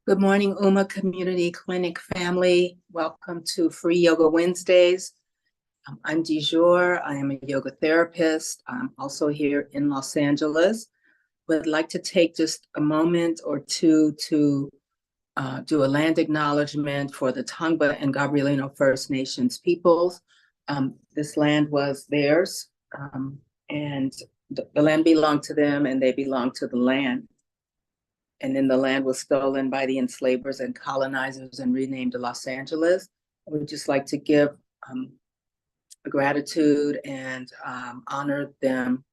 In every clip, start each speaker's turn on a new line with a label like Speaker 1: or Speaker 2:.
Speaker 1: Good morning, UMA Community Clinic family. Welcome to Free Yoga Wednesdays. I'm Dijour. I am a yoga therapist. I'm also here in Los Angeles. Would like to take just a moment or two to do a land acknowledgement for the Tongva and Gabrielino First Nations peoples. This land was theirs, and the land belonged to them, and they belonged to the land. And then the land was stolen by the enslavers and colonizers and renamed to Los Angeles. I would just like to give gratitude and honor them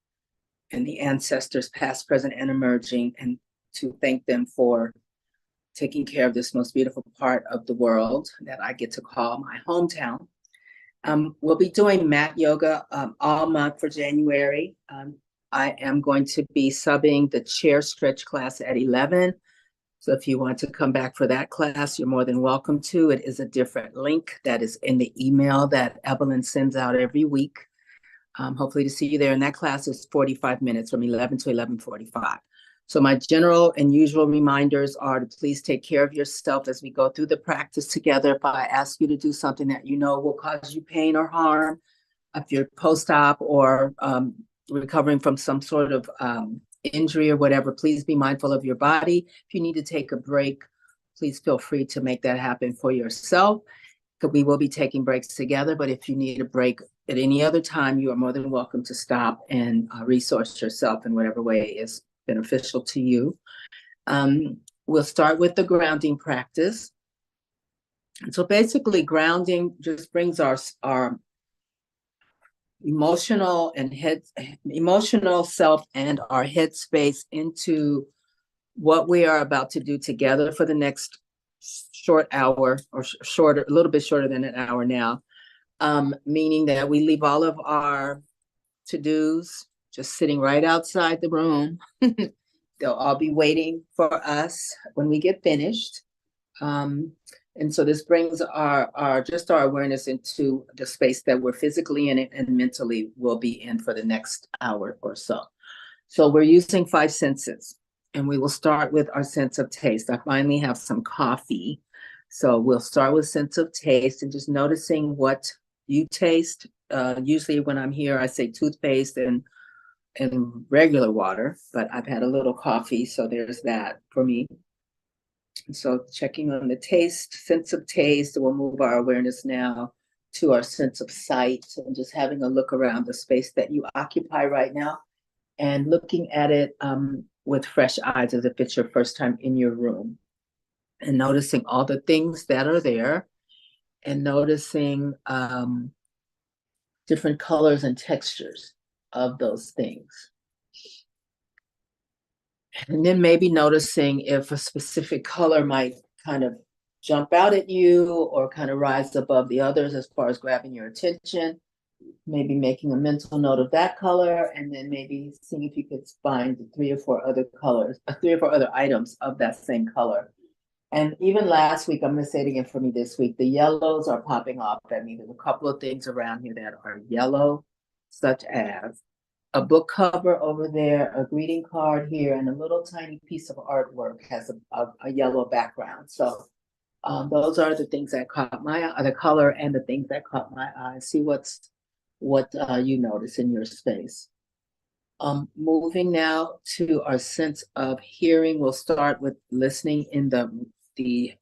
Speaker 1: and the ancestors past, present, and emerging, and to thank them for taking care of this most beautiful part of the world that I get to call my hometown. We'll be doing mat yoga all month for January. I am going to be subbing the chair stretch class at 11. So if you want to come back for that class, you're more than welcome to. It is a different link that is in the email that Evelyn sends out every week. Hopefully to see you there. And that class is 45 minutes from 11 to 11:45. So my general and usual reminders are to please take care of yourself as we go through the practice together. If I ask you to do something that you know will cause you pain or harm, if you're post-op or recovering from some sort of injury or whatever, please be mindful of your body. If you need to take a break, please feel free to make that happen for yourself. We will be taking breaks together, but if you need a break at any other time, you are more than welcome to stop and resource yourself in whatever way is beneficial to you. We'll start with the grounding practice. And so basically grounding just brings our emotional self and our head space into what we are about to do together for the next short hour, or shorter, a little bit shorter than an hour now, meaning that we leave all of our to-dos just sitting right outside the room. They'll all be waiting for us when we get finished. And so this brings our awareness into the space that we're physically in and mentally will be in for the next hour or so. So we're using 5 senses, and we will start with our sense of taste. I finally have some coffee. So we'll start with sense of taste and just noticing what you taste. Usually when I'm here, I say toothpaste and regular water, but I've had a little coffee, so there's that for me. So checking on the sense of taste, we'll move our awareness now to our sense of sight and just having a look around the space that you occupy right now and looking at it with fresh eyes as if it's your first time in your room, and noticing all the things that are there and noticing different colors and textures of those things. And then maybe noticing if a specific color might kind of jump out at you or kind of rise above the others as far as grabbing your attention. Maybe making a mental note of that color, and then maybe seeing if you could find 3 or 4 other colors, 3 or 4 other items of that same color. And even last week, I'm going to say it again for me this week, the yellows are popping off at me. There's a couple of things around here that are yellow, such as a book cover over there, a greeting card here, and a little tiny piece of artwork has a yellow background. So those are the things that caught my eye, the color and the things that caught my eye. See what you notice in your space. Moving now to our sense of hearing, we'll start with listening in the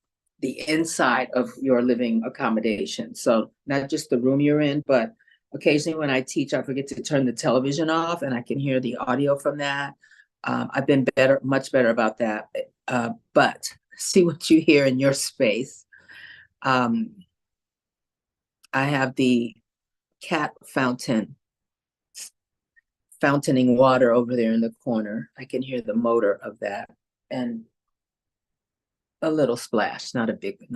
Speaker 1: inside of your living accommodation. So not just the room you're in, but occasionally when I teach, I forget to turn the television off and I can hear the audio from that. I've been much better about that. But see what you hear in your space. I have the cat fountaining water over there in the corner. I can hear the motor of that, and a little splash, not a big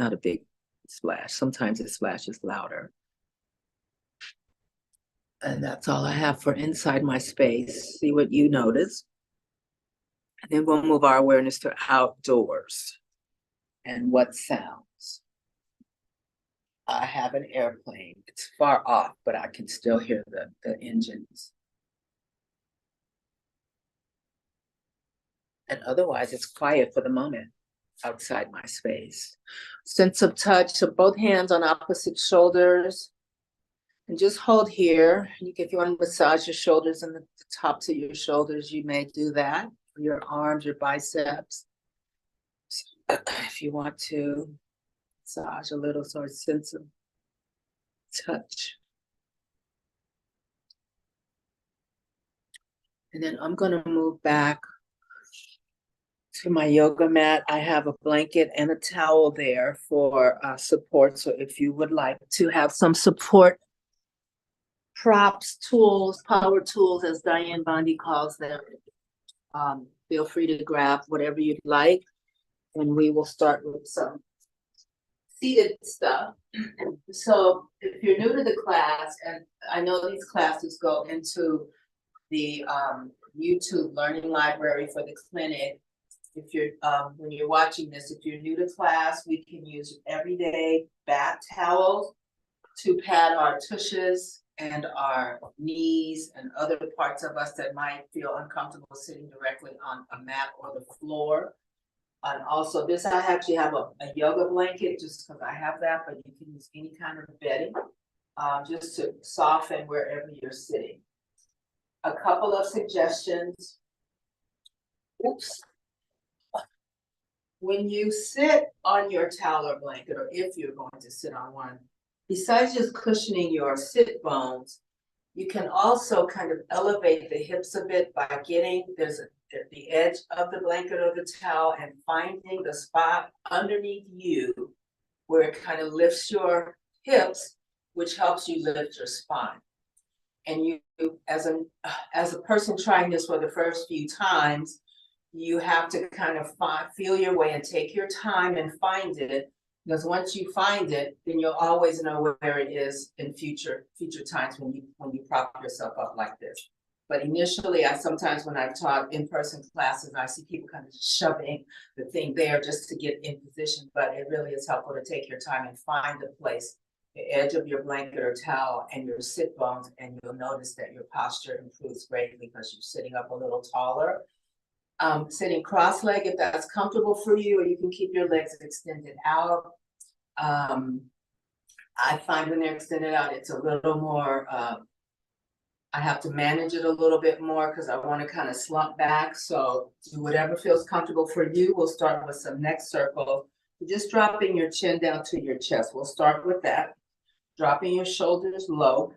Speaker 1: splash. Sometimes it splashes louder. And that's all I have for inside my space. See what you notice. And then we'll move our awareness to outdoors and what sounds. I have an airplane. It's far off, but I can still hear the engines. And otherwise, it's quiet for the moment. outside my space. Sense of touch, so both hands on opposite shoulders. And just hold here. If you want to massage your shoulders and the tops of your shoulders, you may do that. Your arms, your biceps. If you want to massage a little sort of sense of touch. And then I'm going to move back to my yoga mat. I have a blanket and a towel there for support. So if you would like to have some support, props, tools, power tools, as Diane Bondi calls them, feel free to grab whatever you'd like. And we will start with some seated stuff. So if you're new to the class, and I know these classes go into the YouTube learning library for the clinic. If you're when you're watching this, if you're new to class, we can use everyday bath towels to pad our tushes and our knees and other parts of us that might feel uncomfortable sitting directly on a mat or the floor. And also this, I actually have a yoga blanket just because I have that, but you can use any kind of bedding just to soften wherever you're sitting. A couple of suggestions. Oops. When you sit on your towel or blanket, or if you're going to sit on one, besides just cushioning your sit bones, you can also kind of elevate the hips a bit by getting, the edge of the blanket or the towel and finding the spot underneath you where it kind of lifts your hips, which helps you lift your spine. And you, as a person trying this for the first few times, you have to kind of feel your way and take your time and find it. Because once you find it, then you'll always know where it is in future times when you prop yourself up like this. But initially, sometimes when I've taught in-person classes, I see people kind of just shoving the thing there just to get in position. But it really is helpful to take your time and find the place, the edge of your blanket or towel and your sit bones, and you'll notice that your posture improves greatly because you're sitting up a little taller. Sitting cross-legged, if that's comfortable for you, or you can keep your legs extended out. I find when they're extended out, it's a little more, I have to manage it a little bit more because I want to kind of slump back. So do whatever feels comfortable for you. We'll start with some neck circles. Just dropping your chin down to your chest. We'll start with that. Dropping your shoulders low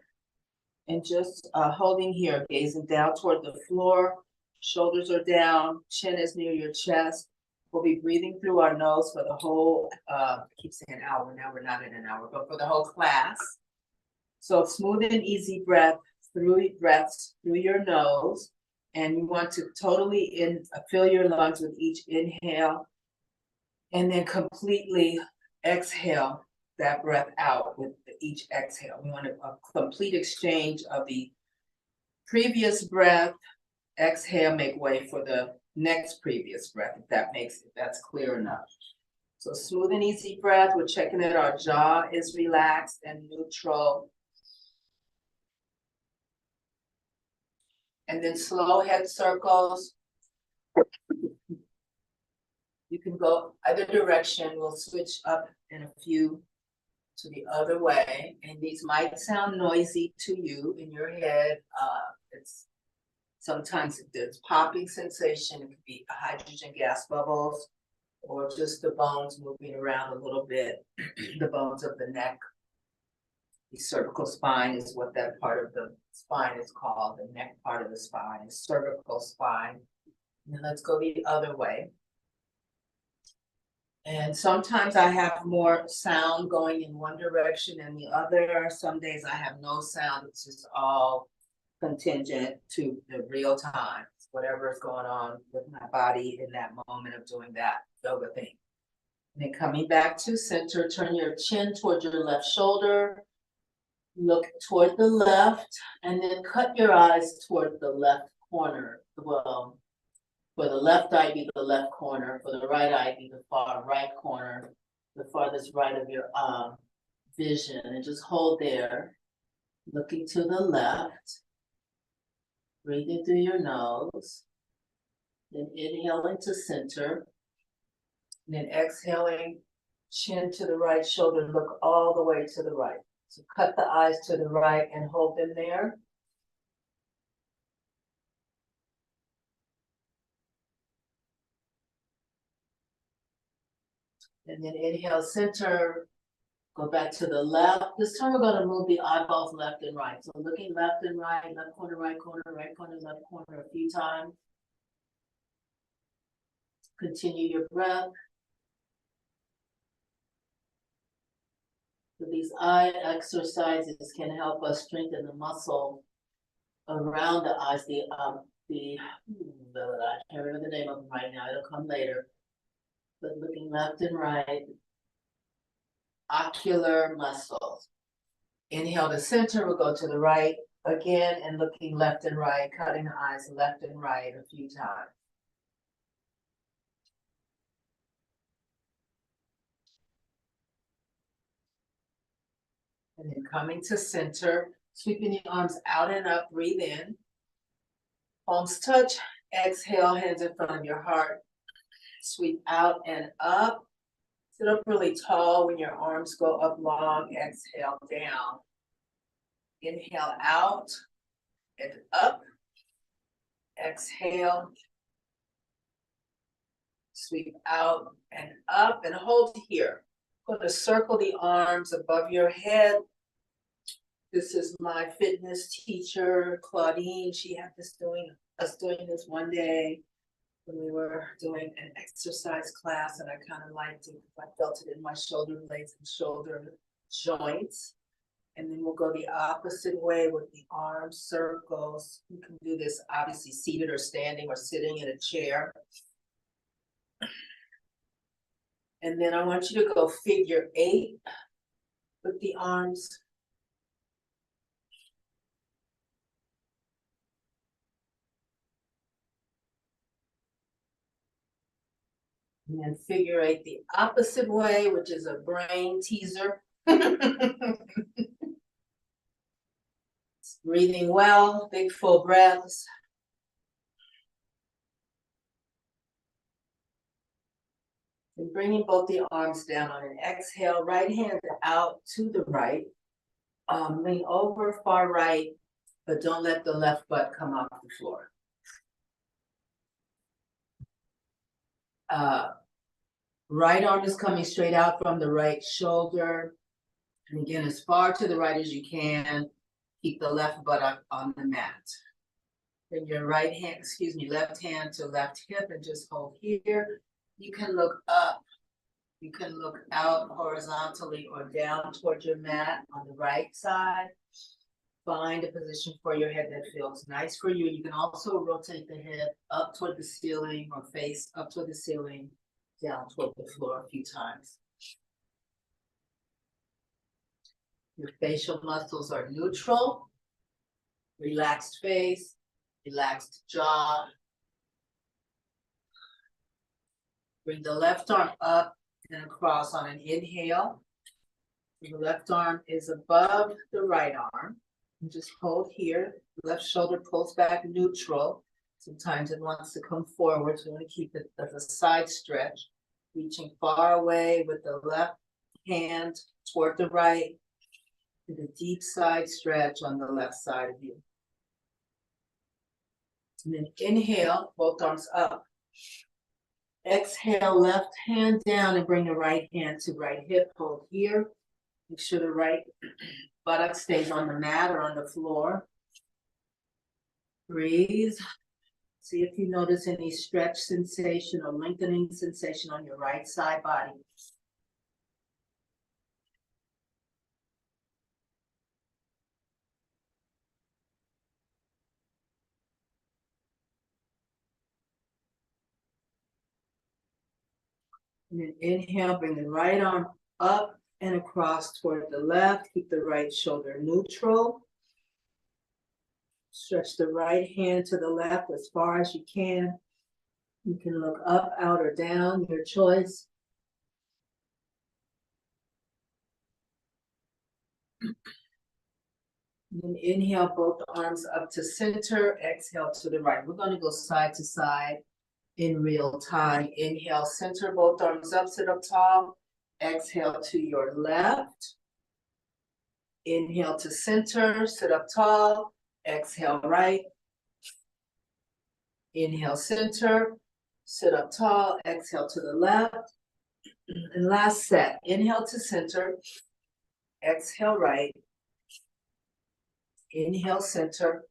Speaker 1: and just holding here, gazing down toward the floor. Shoulders are down, chin is near your chest. We'll be breathing through our nose for the whole, I keep saying hour, now we're not in an hour, but for the whole class. So smooth and easy breaths through your nose. And you want to totally fill your lungs with each inhale. And then completely exhale that breath out with each exhale. We want a complete exchange of the previous breath. Exhale, make way for the next previous breath, if that's clear enough. So smooth and easy breath. We're checking that our jaw is relaxed and neutral. And then slow head circles. You can go either direction. We'll switch up in a few to the other way. And these might sound noisy to you in your head. Sometimes there's popping sensation. It could be hydrogen gas bubbles or just the bones moving around a little bit. The bones of the neck. The cervical spine is what that part of the spine is called. The neck part of the spine is cervical spine. And then let's go the other way. And sometimes I have more sound going in one direction and the other. Some days I have no sound. It's just all contingent to the real time, whatever is going on with my body in that moment of doing that yoga thing. And then coming back to center, turn your chin toward your left shoulder, look toward the left, and then cut your eyes toward the left corner. Well, for the left eye, be the left corner. For the right eye, be the far right corner, the farthest right of your vision. And just hold there, looking to the left. Breathing through your nose, then inhale into center, And then exhaling, chin to the right, shoulder look all the way to the right. So cut the eyes to the right and hold them there. And then inhale, center, go back to the left. This time we're going to move the eyeballs left and right. So looking left and right, left corner, right corner, left corner a few times. Continue your breath. So these eye exercises can help us strengthen the muscle around the eyes. I can't remember the name of them right now. It'll come later. But looking left and right, ocular muscles. Inhale to center, we'll go to the right again and looking left and right, cutting the eyes left and right a few times. And then coming to center, sweeping the arms out and up, breathe in. Palms touch, exhale, hands in front of your heart. Sweep out and up. Sit up really tall when your arms go up long, exhale down. Inhale out and up. Exhale. Sweep out and up and hold here. I'm going to circle the arms above your head. This is my fitness teacher, Claudine. She had us doing this one day when we were doing an exercise class, and I kind of liked it because I felt it in my shoulder blades and shoulder joints. And then we'll go the opposite way with the arm circles. You can do this obviously seated or standing or sitting in a chair. And then I want you to go figure 8 with the arms. And then figure 8 the opposite way, which is a brain teaser. Breathing well, big full breaths. And bringing both the arms down on an exhale, right hand out to the right. Lean over far right, but don't let the left butt come off the floor. Right arm is coming straight out from the right shoulder. And again, as far to the right as you can. Keep the left buttock on the mat. Bring your left hand to left hip and just hold here. You can look up. You can look out horizontally or down towards your mat on the right side. Find a position for your head that feels nice for you. You can also rotate the head up toward the ceiling or face up toward the ceiling, down toward the floor a few times. Your facial muscles are neutral. Relaxed face, relaxed jaw. Bring the left arm up and across on an inhale. The left arm is above the right arm. And just hold here. The left shoulder pulls back neutral. Sometimes it wants to come forward, so you want to keep it as a side stretch. Reaching far away with the left hand toward the right. And a deep side stretch on the left side of you. And then inhale, both arms up. Exhale, left hand down and bring the right hand to right hip. Hold here. Make sure the right buttock stays on the mat or on the floor. Breathe. See if you notice any stretch sensation or lengthening sensation on your right side body. And then inhale, bring the right arm up and across toward the left. Keep the right shoulder neutral. Stretch the right hand to the left as far as you can. You can look up, out, or down, your choice. And then inhale, both arms up to center. Exhale to the right. We're going to go side to side. in real time. Inhale, center, both arms up, sit up tall. Exhale to your left. Inhale to center, sit up tall. Exhale, right. Inhale, center, sit up tall. Exhale to the left. And last set, inhale to center. Exhale, right. Inhale, center.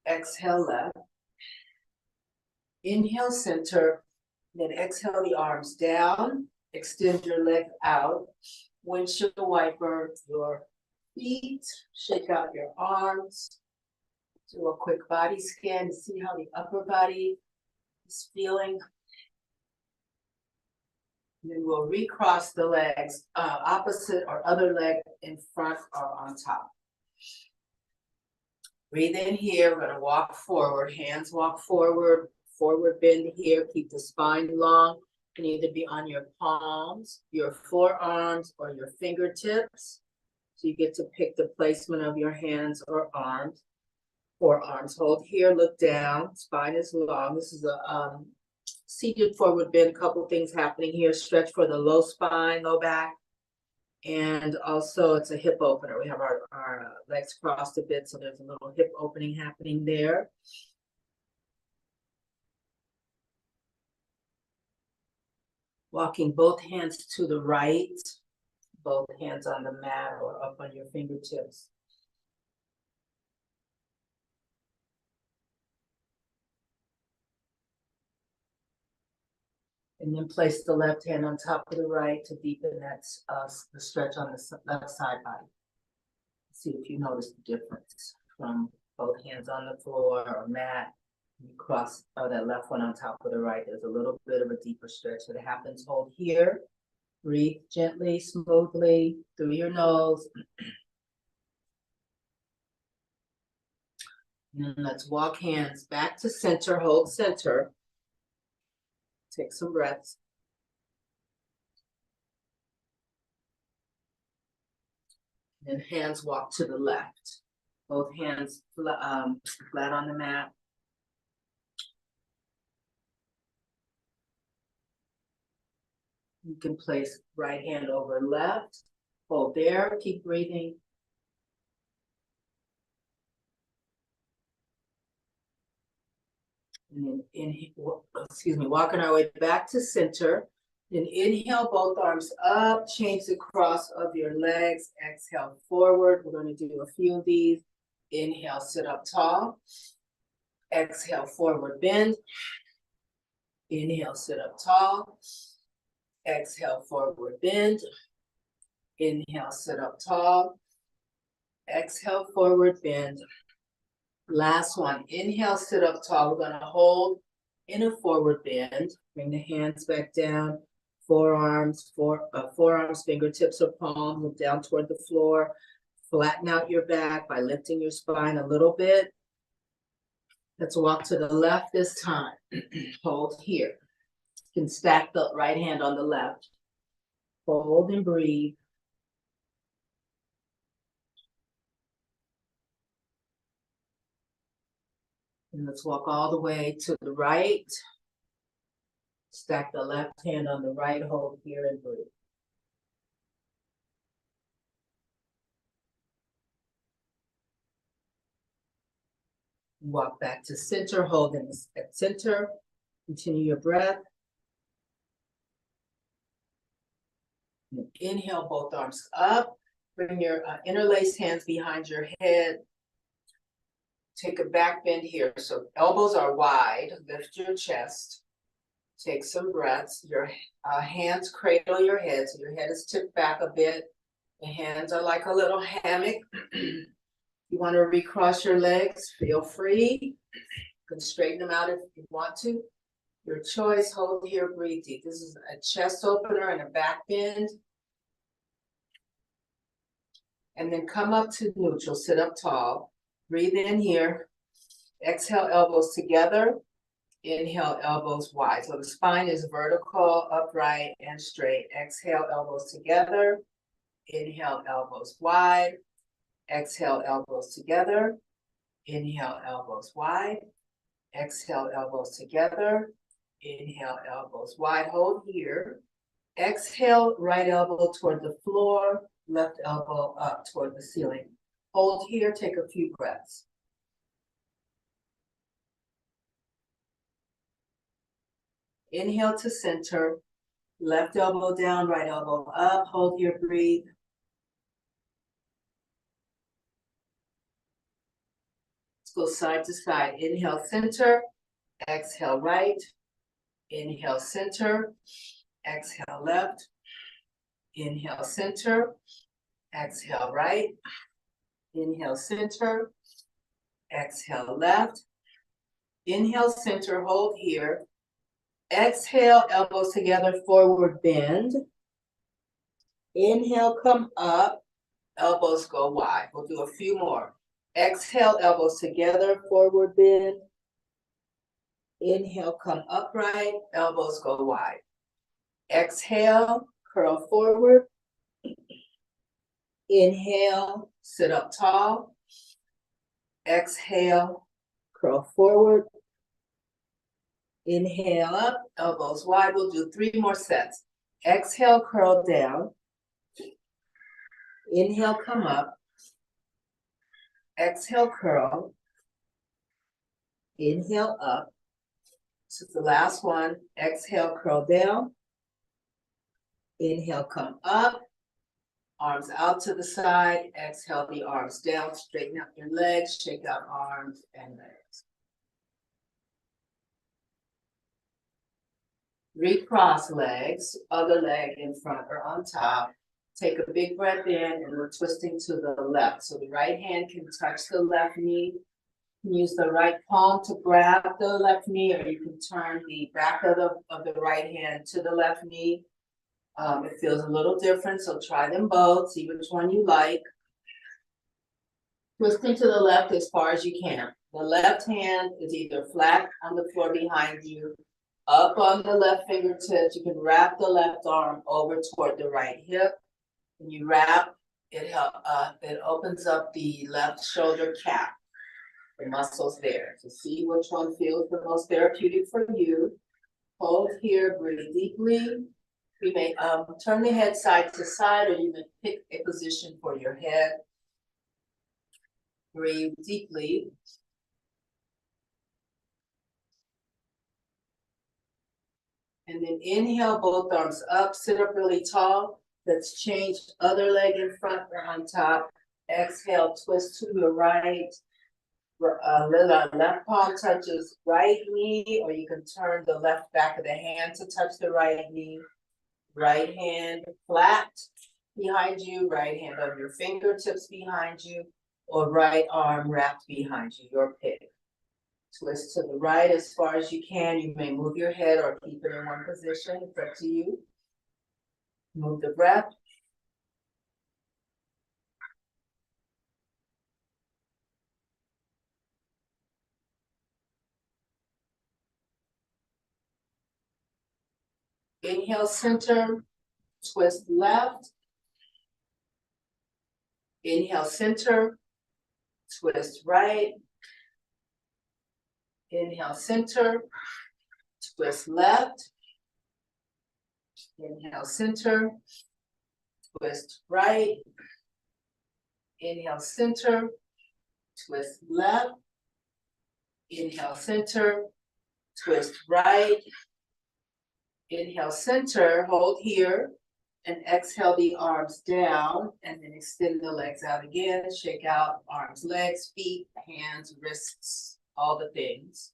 Speaker 1: Exhale, left. Inhale, center. Then exhale the arms down. Extend your leg out. Windshield wiper your feet. Shake out your arms. Do a quick body scan to see how the upper body is feeling. And then we'll recross the legs, opposite or other leg in front or on top. Breathe in here. We're going to walk forward. Hands walk forward. Forward bend here. Keep the spine long. It can either be on your palms, your forearms, or your fingertips. So you get to pick the placement of your hands or arms. Forearms. Hold here. Look down. Spine is long. This is a seated forward bend. Couple things happening here. Stretch for the low spine, low back. And also it's a hip opener. We have our legs crossed a bit, so there's a little hip opening happening there. Walking both hands to the right, both hands on the mat or up on your fingertips. And then place the left hand on top of the right to deepen that the stretch on the left side body. See if you notice the difference from both hands on the floor or mat. You cross that left one on top of the right. There's a little bit of a deeper stretch that happens. Hold here. Breathe gently, smoothly through your nose. And then let's walk hands back to center. Hold center. Take some breaths. And hands walk to the left. Both hands flat on the mat. You can place right hand over left. Hold there. Keep breathing. And then walking our way back to center. Then inhale, both arms up, change the cross of your legs. Exhale forward. We're going to do a few of these. Inhale, sit up tall. Exhale, forward bend. Inhale, sit up tall. Exhale, forward bend. Inhale, sit up tall. Exhale, forward bend. Last one. Inhale, sit up tall. We're going to hold in a forward bend. Bring the hands back down. Forearms, fingertips or palms. Look down toward the floor. Flatten out your back by lifting your spine a little bit. Let's walk to the left this time. Hold here. You can stack the right hand on the left. Hold and breathe. And let's walk all the way to the right. Stack the left hand on the right, hold here and breathe. Walk back to center, hold in at center. Continue your breath. And inhale, both arms up. Bring your interlaced hands behind your head. Take a back bend here. So elbows are wide. Lift your chest. Take some breaths. Your hands cradle your head. So your head is tipped back a bit. The hands are like a little hammock. You want to recross your legs, feel free. You can straighten them out if you want to. Your choice, hold here, breathe deep. This is a chest opener and a back bend. And then come up to neutral, sit up tall. Breathe in here. Exhale, elbows together. Inhale, elbows wide. So the spine is vertical, upright, and straight. Exhale, elbows together. Inhale, elbows wide. Exhale, elbows together. Inhale, elbows wide. Exhale, elbows together. Inhale, elbows wide, hold here. Exhale, right elbow toward the floor, left elbow up toward the ceiling. Hold here, take a few breaths. Inhale to center, left elbow down, right elbow up. Hold here, breathe. Let's go side to side. Inhale, center, exhale, right. Inhale, center, exhale, left. Inhale, center, exhale, right. Inhale, center, exhale, left. Inhale, center, hold here. Exhale, elbows together, forward bend. Inhale, come up, elbows go wide. We'll do a few more. Exhale, elbows together, forward bend. Inhale, come upright, elbows go wide. Exhale, curl forward. Inhale, sit up tall. Exhale, curl forward. Inhale up, elbows wide. We'll do 3 more sets. Exhale, curl down. Inhale, come up. Exhale, curl. Inhale, up. This is the last one. Exhale, curl down. Inhale, come up. Arms out to the side. Exhale the arms down. Straighten out your legs. Shake out arms and legs. Recross legs. Other leg in front or on top. Take a big breath in and we're twisting to the left. So the right hand can touch the left knee. You can use the right palm to grab the left knee, or you can turn the back of the right hand to the left knee. It feels a little different, so try them both. See which one you like. Twisting to the left as far as you can. The left hand is either flat on the floor behind you, up on the left fingertips. You can wrap the left arm over toward the right hip. When you wrap, it opens up the left shoulder cap, the muscles there. To see which one feels the most therapeutic for you. Hold here, breathe deeply. You may turn the head side to side, or you may pick a position for your head. Breathe deeply. And then inhale, both arms up, sit up really tall. Let's change other leg in front or on top. Exhale, twist to your right. Left palm touches right knee, or you can turn the left back of the hand to touch the right knee. Right hand flat behind you, right hand on your fingertips behind you, or right arm wrapped behind you, your pick. Twist to the right as far as you can. You may move your head or keep it in one position. It's up to you. Move the breath. Inhale, center, twist left. Inhale, center, twist right. Inhale, center, twist left. Inhale, center, twist right. Inhale, center, twist left. Inhale, center, twist right. Inhale, center, hold here, and exhale the arms down, and then extend the legs out again. Shake out arms, legs, feet, hands, wrists, all the things.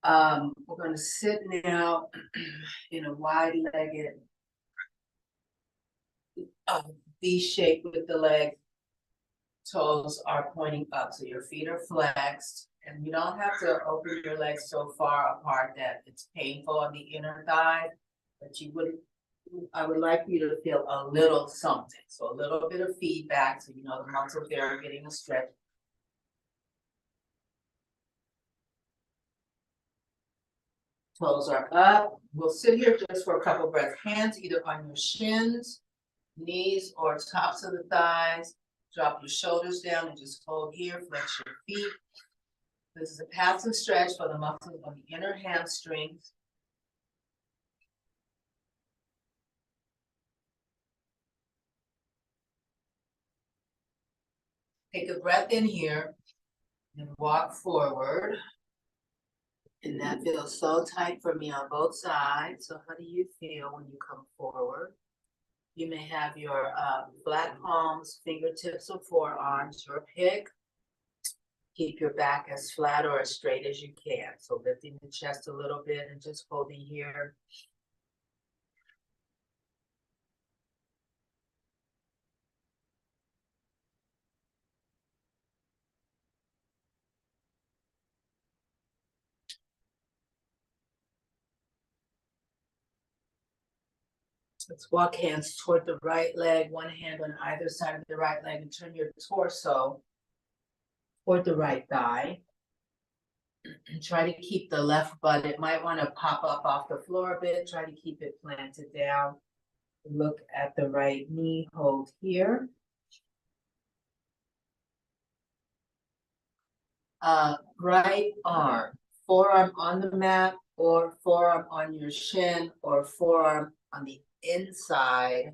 Speaker 1: We're going to sit now in a wide-legged V shape with the leg. Toes are pointing up, so your feet are flexed, and you don't have to open your legs so far apart that it's painful on the inner thigh, but I would like you to feel a little something, so a little bit of feedback, so you know the muscles there are getting a stretch. Toes are up. We'll sit here just for a couple breaths. Hands either on your shins, knees, or tops of the thighs. Drop your shoulders down and just hold here. Flex your feet. This is a passive stretch for the muscles of the inner hamstrings. Take a breath in here and walk forward. And that feels so tight for me on both sides. So how do you feel when you come forward? You may have your flat palms, fingertips, or forearms, your pick. Keep your back as flat or as straight as you can. So lifting the chest a little bit and just holding here. Let's walk hands toward the right leg, one hand on either side of the right leg, and turn your torso toward the right thigh. And try to keep the left butt, it might want to pop up off the floor a bit. Try to keep it planted down. Look at the right knee, hold here. Right arm, forearm on the mat, or forearm on your shin, or forearm on the inside.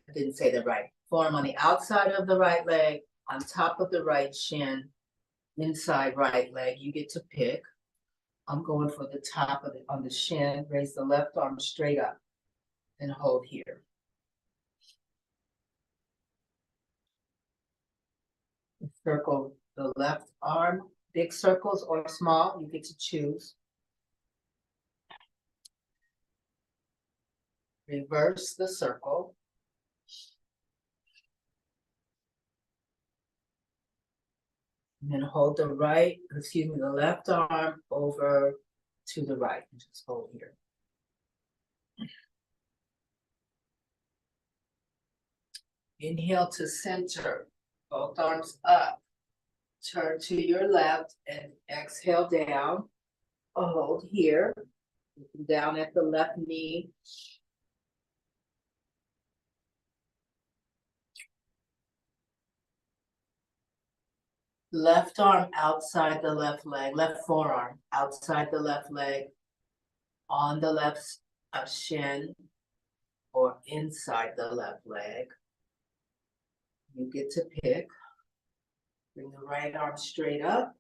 Speaker 1: I didn't say that right. Forearm on the outside of the right leg, on top of the right shin, inside right leg. You get to pick. I'm going for the top of on the shin. Raise the left arm straight up and hold here. Circle the left arm, big circles or small, you get to choose. Reverse the circle. And then hold the left arm over to the right. Just hold here. Inhale to center, both arms up. Turn to your left and exhale down. Hold here, down at the left knee. Left arm outside the left leg, left forearm outside the left leg, on the left shin, or inside the left leg. You get to pick. Bring the right arm straight up.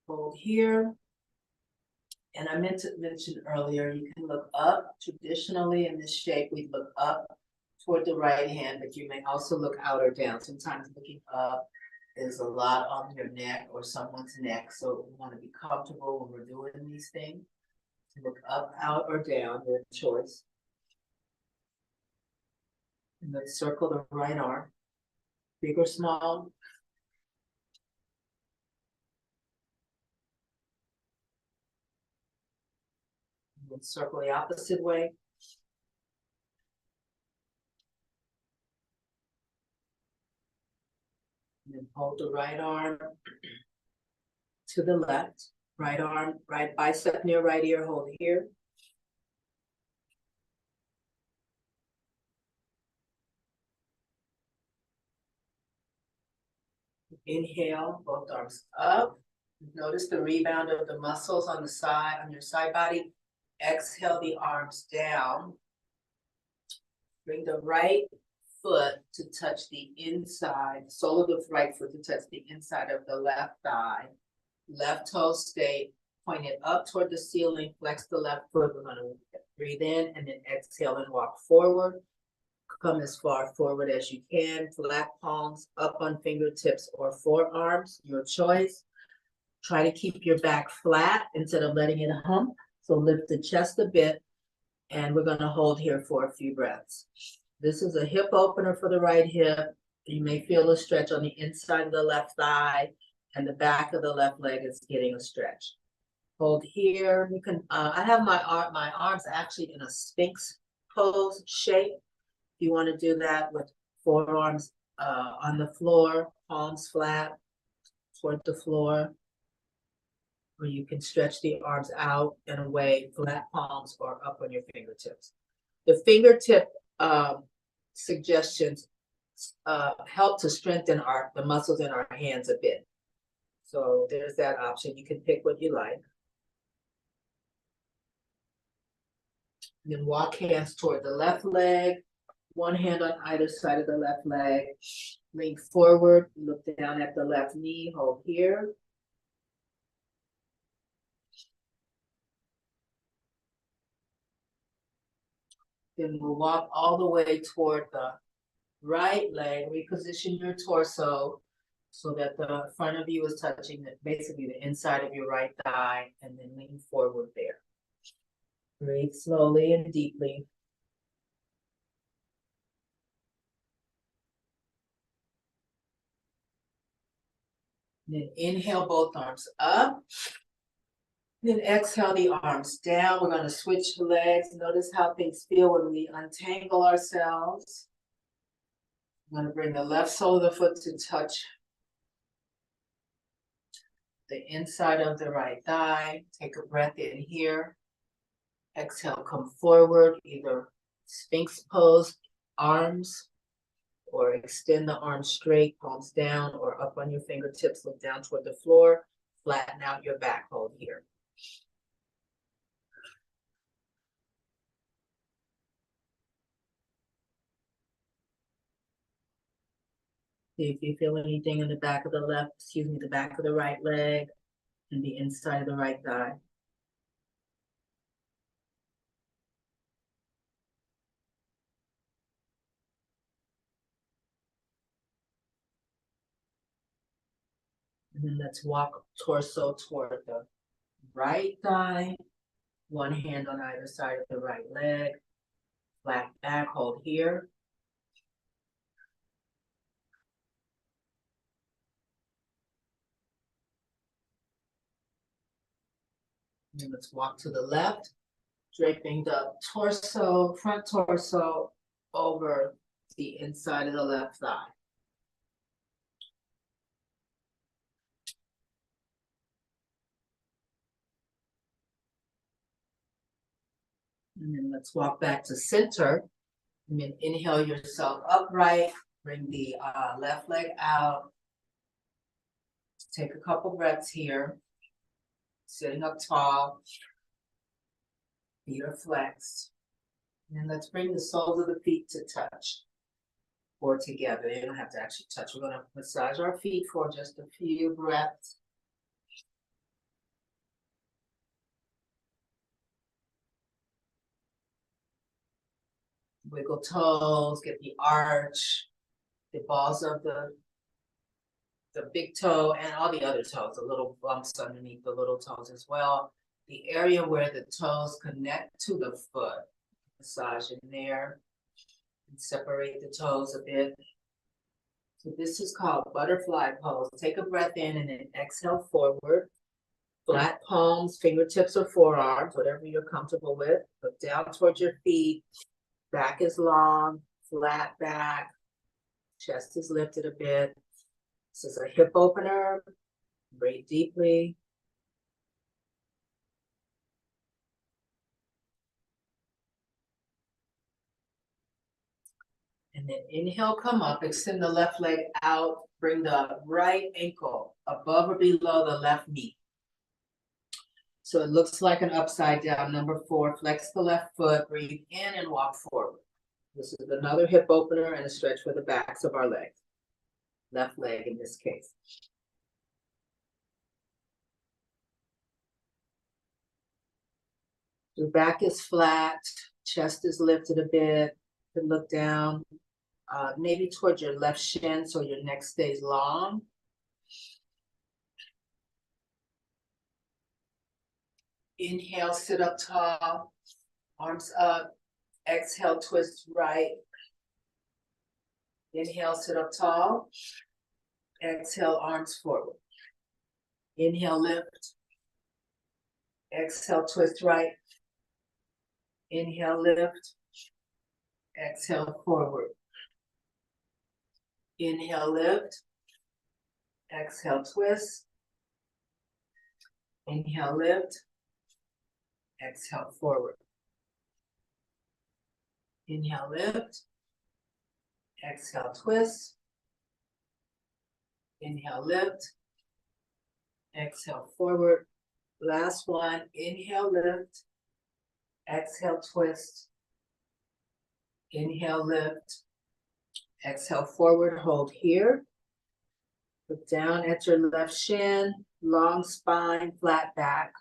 Speaker 1: Hold here. And I meant to mention earlier, you can look up. Traditionally in this shape, we look up toward the right hand, but you may also look out or down. Sometimes looking up is a lot on your neck or someone's neck. So we want to be comfortable when we're doing these things. Look up, out, or down, your choice. And let's circle the right arm, big or small. And then circle the opposite way. And then hold the right arm to the left. Right arm, right bicep near right ear, hold here. Inhale, both arms up. Notice the rebound of the muscles on the side, on your side body. Exhale the arms down. Bring the right foot to touch the inside, sole of the right foot to touch the inside of the left thigh. Left toe stay pointed up toward the ceiling. Flex the left foot. We're going to breathe in and then exhale and walk forward. Come as far forward as you can. Flat palms up on fingertips or forearms, your choice. Try to keep your back flat instead of letting it hump. So lift the chest a bit, and we're going to hold here for a few breaths. This is a hip opener for the right hip. You may feel a stretch on the inside of the left thigh, and the back of the left leg is getting a stretch. Hold here. You can. I have my arms actually in a Sphinx pose shape. You want to do that with forearms on the floor, palms flat toward the floor, or you can stretch the arms out and away, flat palms or up on your fingertips. The fingertip suggestions help to strengthen the muscles in our hands a bit. So there's that option. You can pick what you like. And then walk hands toward the left leg. One hand on either side of the left leg. Lean forward, look down at the left knee, hold here. Then we'll walk all the way toward the right leg. Reposition your torso so that the front of you is touching basically the inside of your right thigh, and then lean forward there. Breathe slowly and deeply. Then inhale both arms up. Then exhale the arms down. We're going to switch legs. Notice how things feel when we untangle ourselves. I'm going to bring the left sole of the foot to touch the inside of the right thigh. Take a breath in here. Exhale, come forward, either Sphinx pose, arms, or extend the arms straight, palms down, or up on your fingertips, look down toward the floor. Flatten out your back, hold here. See if you feel anything in the back of the the back of the right leg and the inside of the right thigh. And then let's walk torso toward the right thigh. One hand on either side of the right leg. Flat back, hold here. And let's walk to the left, draping the torso, front torso over the inside of the left thigh. And then let's walk back to center. And then inhale yourself upright. Bring the left leg out. Take a couple breaths here. Sitting up tall. Feet are flexed. And let's bring the soles of the feet to touch or together. They don't have to actually touch. We're going to massage our feet for just a few breaths. Wiggle toes, get the arch, the balls of the big toe and all the other toes, the little bumps underneath the little toes as well. The area where the toes connect to the foot, massage in there and separate the toes a bit. So this is called butterfly pose. Take a breath in and then exhale forward. Flat palms, fingertips or forearms, whatever you're comfortable with. Look down towards your feet. Back is long, flat back. Chest is lifted a bit. This is a hip opener. Breathe deeply. And then inhale, come up, extend the left leg out, bring the right ankle above or below the left knee. So it looks like an upside down. Number 4, flex the left foot, breathe in and walk forward. This is another hip opener and a stretch for the backs of our legs. Left leg in this case. Your back is flat, chest is lifted a bit. You can look down, maybe towards your left shin so your neck stays long. Inhale, sit up tall, arms up. Exhale, twist right. Inhale, sit up tall. Exhale, arms forward. Inhale, lift. Exhale, twist right. Inhale, lift. Exhale, forward. Inhale, lift. Exhale, twist. Inhale, lift. Exhale, forward. Inhale, lift. Exhale, twist. Inhale, lift. Exhale, forward. Last one. Inhale, lift. Exhale, twist. Inhale, lift. Exhale, forward, hold here. Look down at your left shin, long spine, flat back.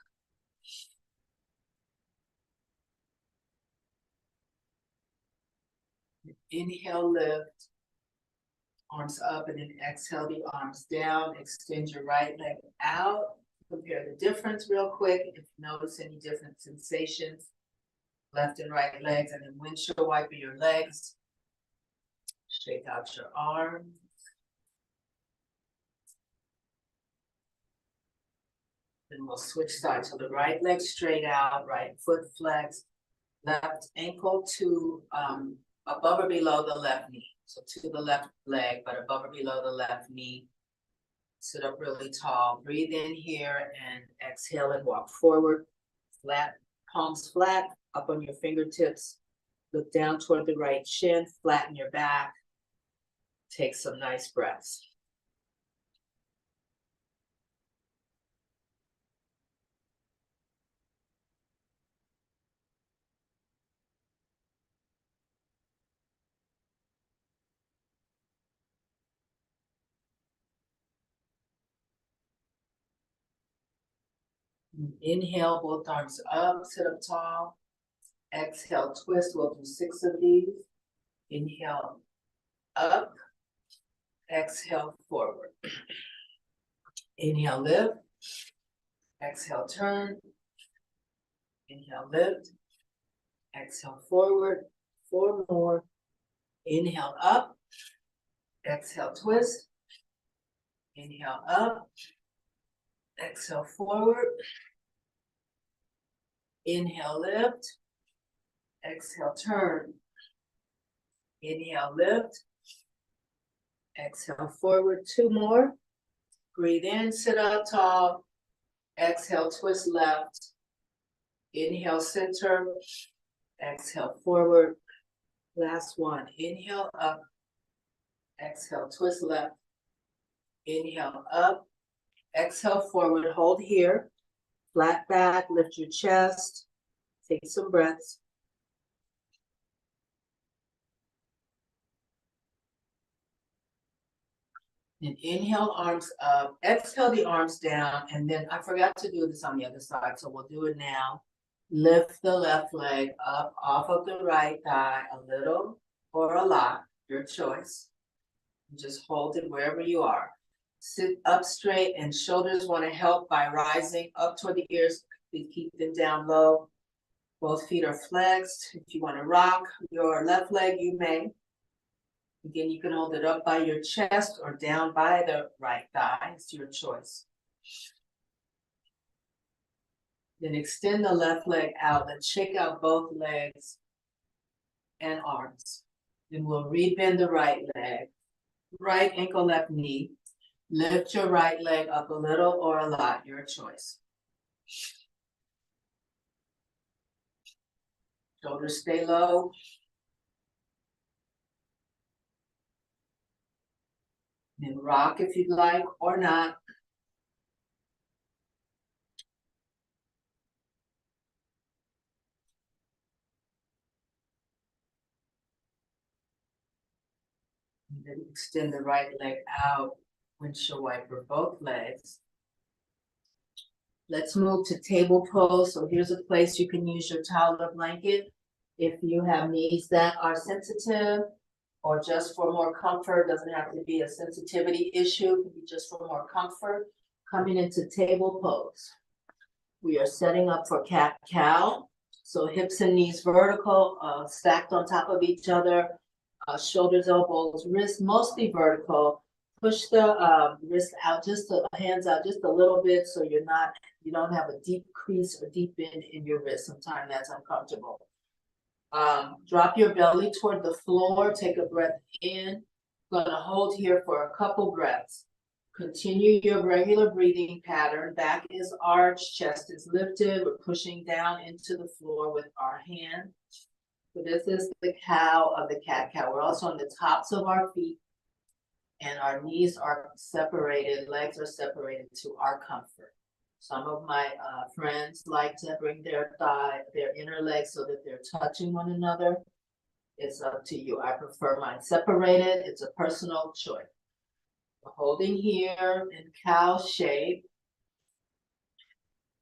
Speaker 1: Inhale, lift. Arms up, and then exhale the arms down. Extend your right leg out. Compare the difference real quick. If you notice any different sensations, left and right legs, and then windshield wiper your legs. Shake out your arms. Then we'll switch sides. So the right leg straight out, right foot flex, left ankle to above or below the left knee. So to the left leg, but above or below the left knee. Sit up really tall. Breathe in here and exhale and walk forward. Flat, palms flat, up on your fingertips. Look down toward the right shin, flatten your back. Take some nice breaths. Inhale, both arms up, sit up tall. Exhale, twist. We'll do 6 of these. Inhale, up. Exhale, forward. Inhale, lift. Exhale, turn. Inhale, lift. Exhale, forward. 4 more. Inhale, up. Exhale, twist. Inhale, up. Exhale, forward. Inhale, lift. Exhale, turn. Inhale, lift. Exhale, forward. 2 more. Breathe in, sit up tall. Exhale, twist left. Inhale, center. Exhale, forward. Last one. Inhale, up. Exhale, twist left. Inhale, up. Exhale, forward. Hold here. Flat back, lift your chest. Take some breaths. And inhale, arms up. Exhale the arms down. And then I forgot to do this on the other side, so we'll do it now. Lift the left leg up off of the right thigh a little or a lot, your choice. Just hold it wherever you are. Sit up straight, and shoulders want to help by rising up toward the ears. Please keep them down low. Both feet are flexed. If you want to rock your left leg, you may. Again, you can hold it up by your chest or down by the right thigh. It's your choice. Then extend the left leg out. Let's shake out both legs and arms. Then we'll rebend the right leg. Right ankle, left knee. Lift your right leg up a little or a lot, your choice. Shoulders stay low. Then rock if you'd like or not. And then extend the right leg out. Windshield wiper both legs. Let's move to table pose. So here's a place you can use your towel or blanket if you have knees that are sensitive or just for more comfort. Doesn't have to be a sensitivity issue. It can be just for more comfort. Coming into table pose. We are setting up for cat-cow. So hips and knees vertical, stacked on top of each other. Shoulders, elbows, wrists mostly vertical. Push the wrist out, just the hands out just a little bit, so you don't have a deep crease or deep bend in your wrist. Sometimes that's uncomfortable. Drop your belly toward the floor. Take a breath in. Gonna hold here for a couple breaths. Continue your regular breathing pattern. Back is arched, chest is lifted. We're pushing down into the floor with our hand. So this is the cow of the cat-cow. We're also on the tops of our feet, and our knees are separated, legs are separated to our comfort. Some of my friends like to bring their inner legs so that they're touching one another. It's up to you. I prefer mine separated. It's a personal choice. Holding here in cow shape.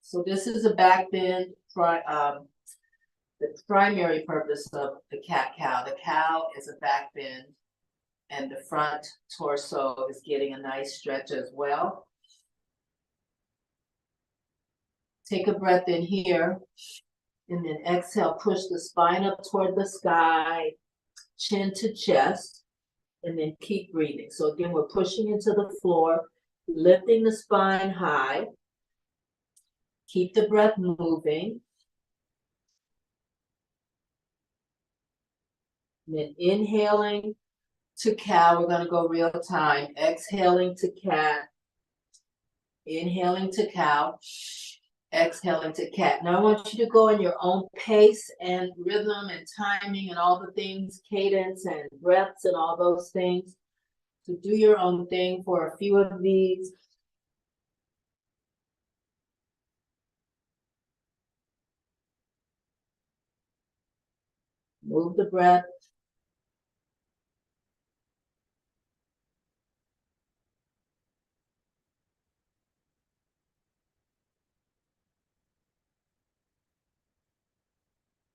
Speaker 1: So this is a back bend. The primary purpose of the cat-cow. The cow is a back bend, and the front torso is getting a nice stretch as well. Take a breath in here, and then exhale, push the spine up toward the sky, chin to chest, and then keep breathing. So again, we're pushing into the floor, lifting the spine high. Keep the breath moving. And then inhaling to cow, we're gonna go real time. Exhaling to cat, inhaling to cow, exhaling to cat. Now I want you to go in your own pace and rhythm and timing and all the things, cadence and breaths and all those things. So do your own thing for a few of these. Move the breath.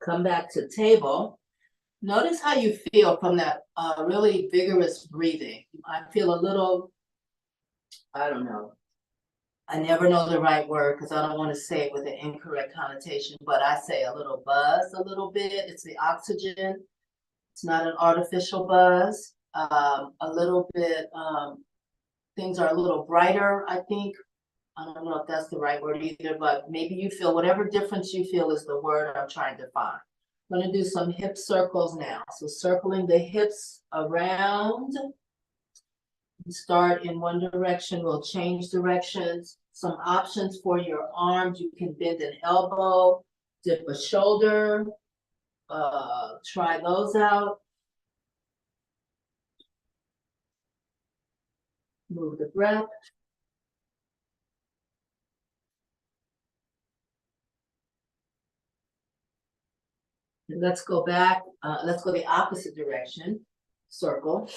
Speaker 1: Come back to table. Notice how you feel from that really vigorous breathing. I feel a little, I don't know. I never know the right word because I don't want to say it with an incorrect connotation, but I say a little buzz a little bit. It's the oxygen. It's not an artificial buzz. A little bit, things are a little brighter, I think. I don't know if that's the right word either, but maybe you feel whatever difference you feel is the word I'm trying to find. I'm going to do some hip circles now. So circling the hips around. Start in one direction, we'll change directions. Some options for your arms. You can bend an elbow, dip a shoulder. Try those out. Move the breath. And let's go back. Let's go the opposite direction. Circle.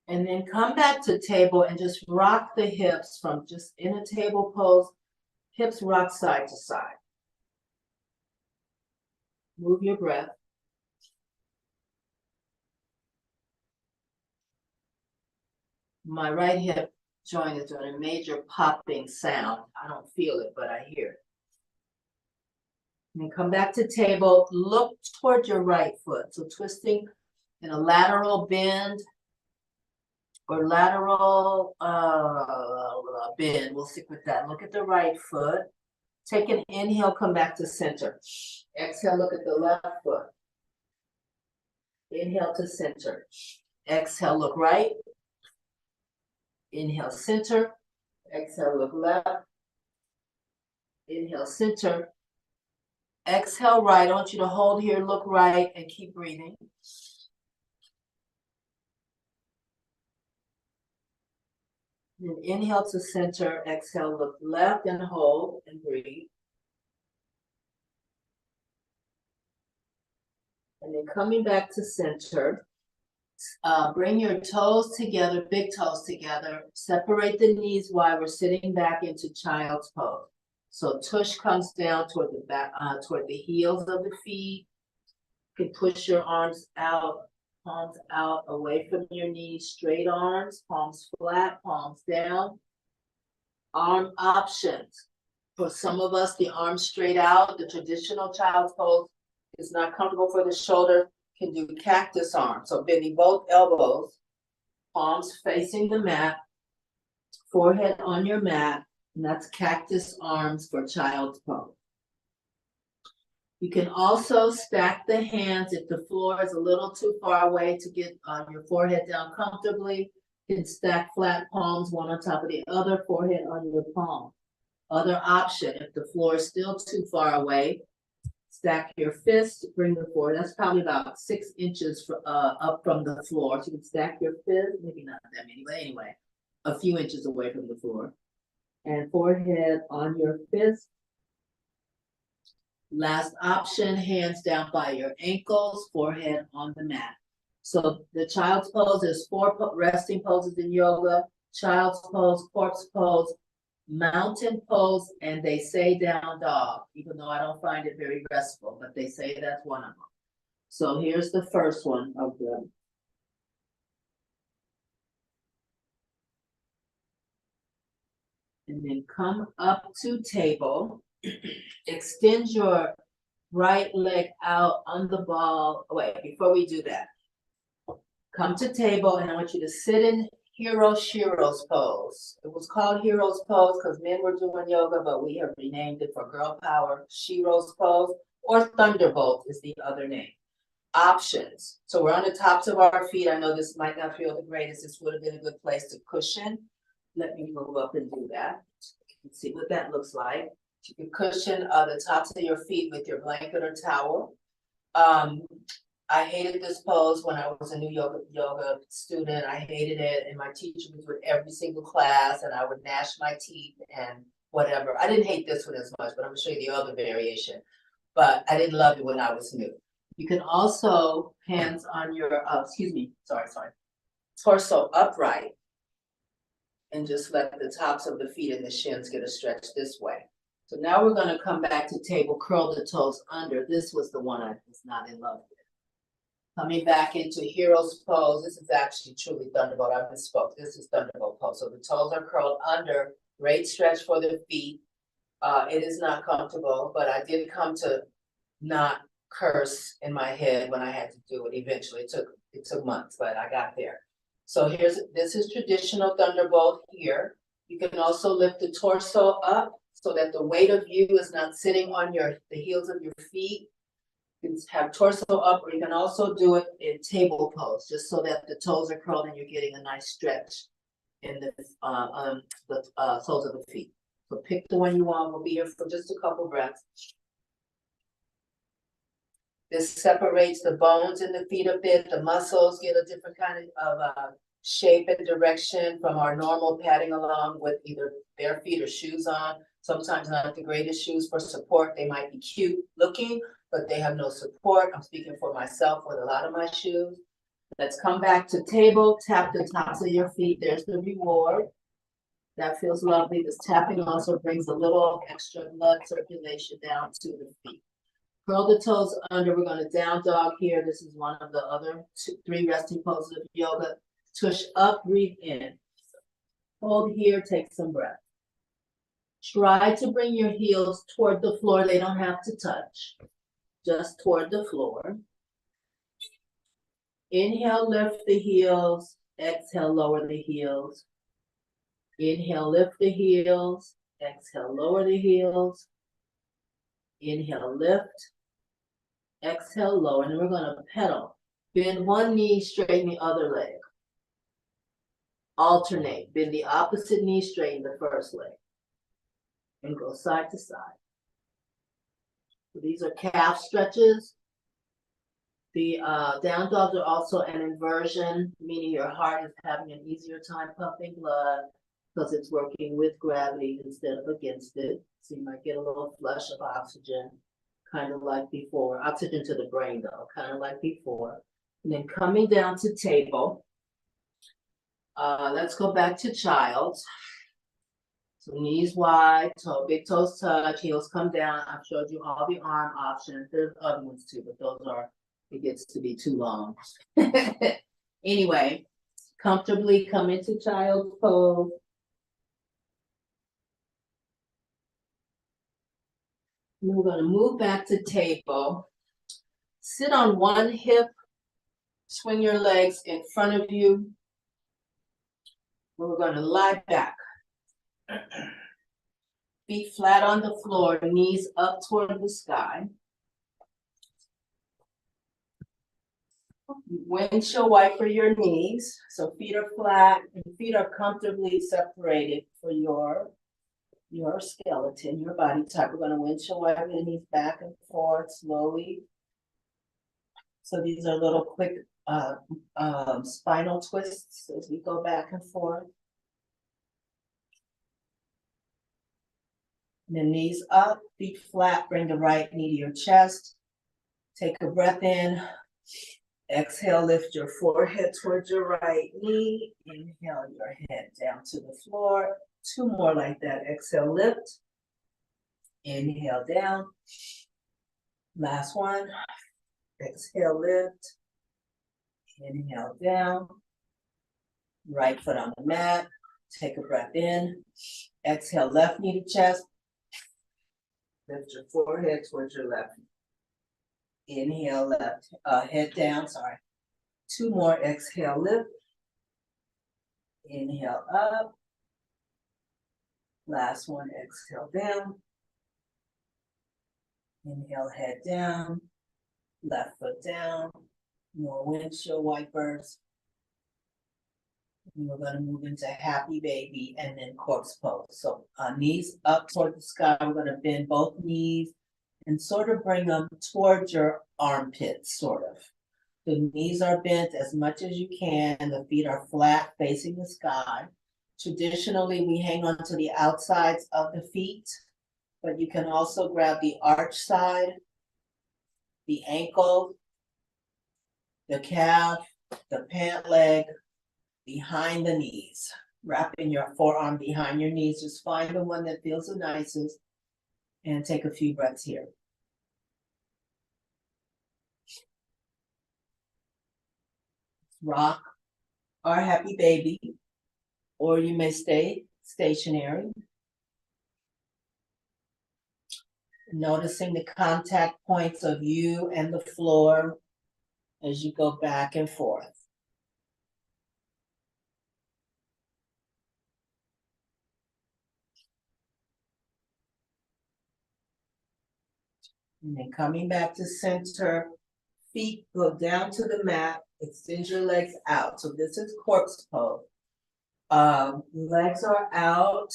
Speaker 1: And then come back to table and just rock the hips from just in a table pose. Hips rock side to side. Move your breath. My right hip joint is doing a major popping sound. I don't feel it, but I hear it. And then come back to table, look toward your right foot. So twisting in a lateral bend or lateral bend. We'll stick with that. Look at the right foot. Take an inhale, come back to center. Exhale, look at the left foot. Inhale to center. Exhale, look right. Inhale, center. Exhale, look left. Inhale, center. Exhale, right. I want you to hold here, look right, and keep breathing. Then inhale to center. Exhale, look left and hold and breathe. And then coming back to center. Bring your toes together, big toes together. Separate the knees while we're sitting back into child's pose. So tush comes down toward the back, toward the heels of the feet. You can push your arms out, palms out, away from your knees. Straight arms, palms flat, palms down. Arm options. For some of us, the arms straight out. The traditional child's pose is not comfortable for the shoulder. Can do cactus arms. So bending both elbows, palms facing the mat, forehead on your mat, and that's cactus arms for child's pose. You can also stack the hands if the floor is a little too far away to get your forehead down comfortably. You can stack flat palms, one on top of the other, forehead on your palm. Other option, if the floor is still too far away, stack your fist, bring the floor. That's probably about 6 inches up from the floor. So you can stack your fist, maybe not that many, but anyway. a few inches away from the floor. And forehead on your fist. Last option, hands down by your ankles, forehead on the mat. So the child's pose, there's 4 resting poses in yoga: child's pose, corpse pose, mountain pose, and they say down dog, even though I don't find it very restful, but they say that's one of them. So here's the first one of them. And then come up to table. Extend your right leg out on the ball. Wait, before we do that, come to table, and I want you to sit in Hero Shiro's pose. It was called Hero's pose because men were doing yoga, but we have renamed it for Girl Power. Shiro's pose, or Thunderbolt is the other name. Options. So we're on the tops of our feet. I know this might not feel the greatest. This would have been a good place to cushion. Let me move up and do that. You can see what that looks like. You can cushion the tops of your feet with your blanket or towel. I hated this pose when I was a new yoga student. I hated it, and my teacher was with every single class, and I would gnash my teeth and whatever. I didn't hate this one as much, but I'm gonna show you the other variation. But I didn't love it when I was new. You can also hands on your, torso upright, and just let the tops of the feet and the shins get a stretch this way. So now we're gonna come back to table, curl the toes under. This was the one I was not in love with. Coming back into Hero's pose. This is actually truly Thunderbolt. I misspoke. This is Thunderbolt pose. So the toes are curled under. Great stretch for the feet. It is not comfortable, but I did come to not curse in my head when I had to do it. Eventually, it took months, but I got there. So this is traditional Thunderbolt here. You can also lift the torso up so that the weight of you is not sitting on the heels of your feet. You can have torso up, or you can also do it in table pose, just so that the toes are curled and you're getting a nice stretch in the soles of the feet. So pick the one you want. We'll be here for just a couple breaths. This separates the bones in the feet a bit. The muscles get a different kind of shape and direction from our normal padding along with either bare feet or shoes on. Sometimes not the greatest shoes for support. They might be cute looking, but they have no support. I'm speaking for myself with a lot of my shoes. Let's come back to table. Tap the tops of your feet. There's the reward. That feels lovely. This tapping also brings a little extra blood circulation down to the feet. Curl the toes under. We're going to down dog here. This is one of the other 3 resting poses of yoga. Tush up, breathe in. Hold here, take some breath. Try to bring your heels toward the floor. They don't have to touch, just toward the floor. Inhale, lift the heels. Exhale, lower the heels. Inhale, lift the heels. Exhale, lower the heels. Inhale, lift. Exhale, lower. And then we're going to pedal. Bend one knee, straighten the other leg. Alternate. Bend the opposite knee, straighten the first leg. And go side to side. So these are calf stretches. The down dogs are also an inversion, meaning your heart is having an easier time pumping blood because it's working with gravity instead of against it. So you might get a little flush of oxygen, kind of like before. Oxygen to the brain, though, kind of like before. And then coming down to table. Let's go back to child's. So knees wide, big toes touch, heels come down. I've showed you all the arm options. There's other ones too, but those are, it gets to be too long. Anyway, comfortably come into child's pose. And we're going to move back to table. Sit on one hip, swing your legs in front of you. We're going to lie back. Feet flat on the floor, knees up toward the sky. Windshield wiper your knees, so feet are flat and feet are comfortably separated for your skeleton, your body type. We're going to windshield wiper the knees back and forth slowly. So these are little quick spinal twists as we go back and forth. And then knees up, feet flat, bring the right knee to your chest. Take a breath in. Exhale, lift your forehead towards your right knee. Inhale your head down to the floor. Two more like that. Exhale, lift. Inhale down. Last one. Exhale, lift. Inhale down. Right foot on the mat. Take a breath in. Exhale, left knee to chest. Lift your forehead towards your left. Inhale, left, head down, sorry. Two more, exhale, lift. Inhale up. Last one, exhale down. Inhale, head down. Left foot down. More windshield wipers. And we're gonna move into happy baby and then corpse pose. So knees up toward the sky. We're gonna bend both knees and sort of bring them towards your armpits, sort of. The knees are bent as much as you can. The feet are flat facing the sky. Traditionally, we hang on to the outsides of the feet, but you can also grab the arch side, the ankle, the calf, the pant leg, behind the knees. Wrapping your forearm behind your knees. Just find the one that feels the nicest and take a few breaths here. Rock our happy baby, or you may stay stationary. Noticing the contact points of you and the floor as you go back and forth. And then coming back to center, feet go down to the mat, extend your legs out. So this is corpse pose. Legs are out,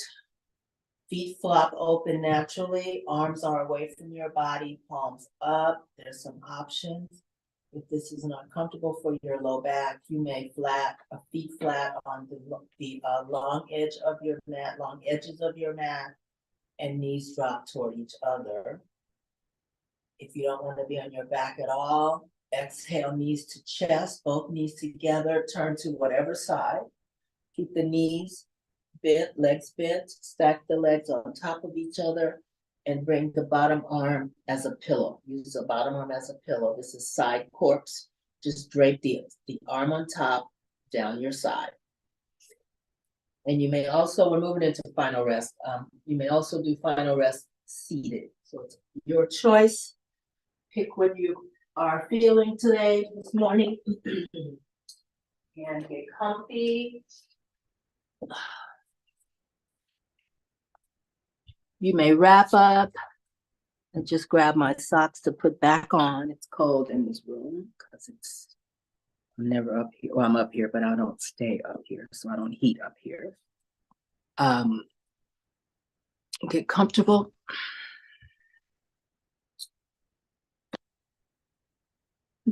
Speaker 1: feet flop open naturally, arms are away from your body, palms up. There's some options. If this is not comfortable for your low back, you may feet flat on the long edge of your mat, long edges of your mat, and knees drop toward each other. If you don't want to be on your back at all, exhale, knees to chest, both knees together, turn to whatever side. Keep the knees bent, legs bent, stack the legs on top of each other, and bring the bottom arm as a pillow. Use the bottom arm as a pillow. This is side corpse. Just drape the arm on top, down your side. And you may also, we're moving into final rest. You may also do final rest seated. So it's your choice. Pick what you are feeling today, this morning. And get comfy. You may wrap up and just grab my socks to put back on. It's cold in this room because I'm never up here. Well, I'm up here, but I don't stay up here, so I don't heat up here. Get comfortable.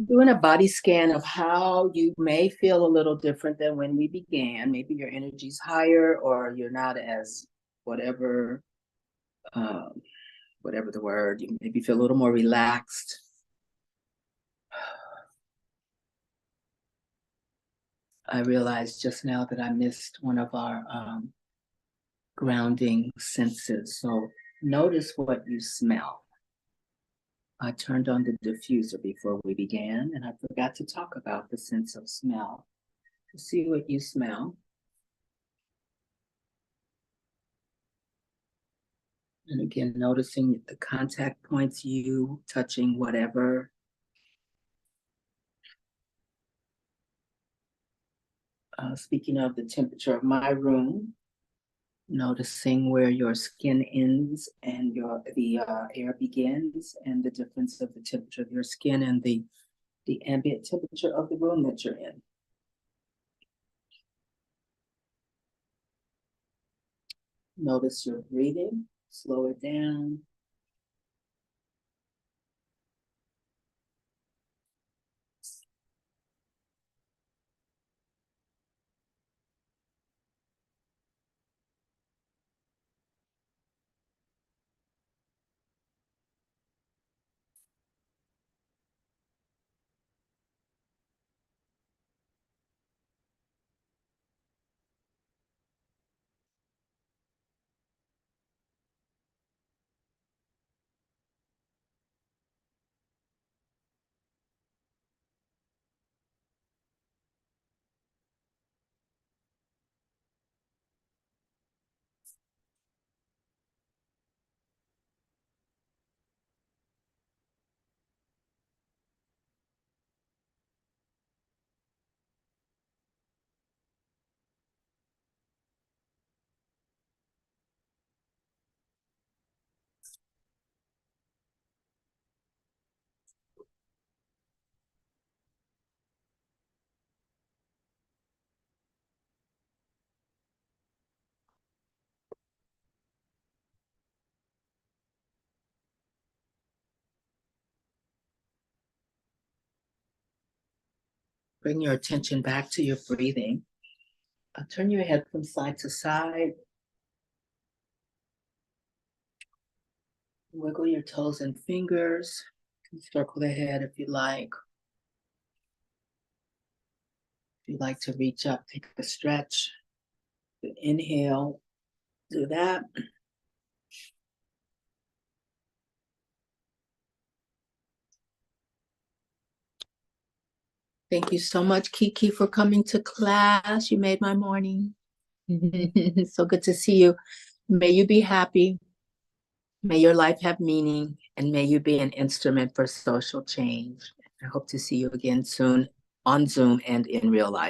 Speaker 1: Doing a body scan of how you may feel a little different than when we began. Maybe your energy's higher, or you're not as whatever the word, you maybe feel a little more relaxed. I realized just now that I missed one of our grounding senses. So notice what you smell. I turned on the diffuser before we began, and I forgot to talk about the sense of smell. See what you smell. And again, noticing the contact points, you touching whatever. Speaking of the temperature of my room, noticing where your skin ends and the air begins, and the difference of the temperature of your skin and the ambient temperature of the room that you're in. Notice your breathing, slow it down. bring your attention back to your breathing. Turn your head from side to side. Wiggle your toes and fingers. You can circle the head if you like. If you'd like to reach up, take a stretch. Inhale, do that. Thank you so much, Kiki, for coming to class. You made my morning. So good to see you. May you be happy. May your life have meaning, and may you be an instrument for social change. I hope to see you again soon on Zoom and in real life.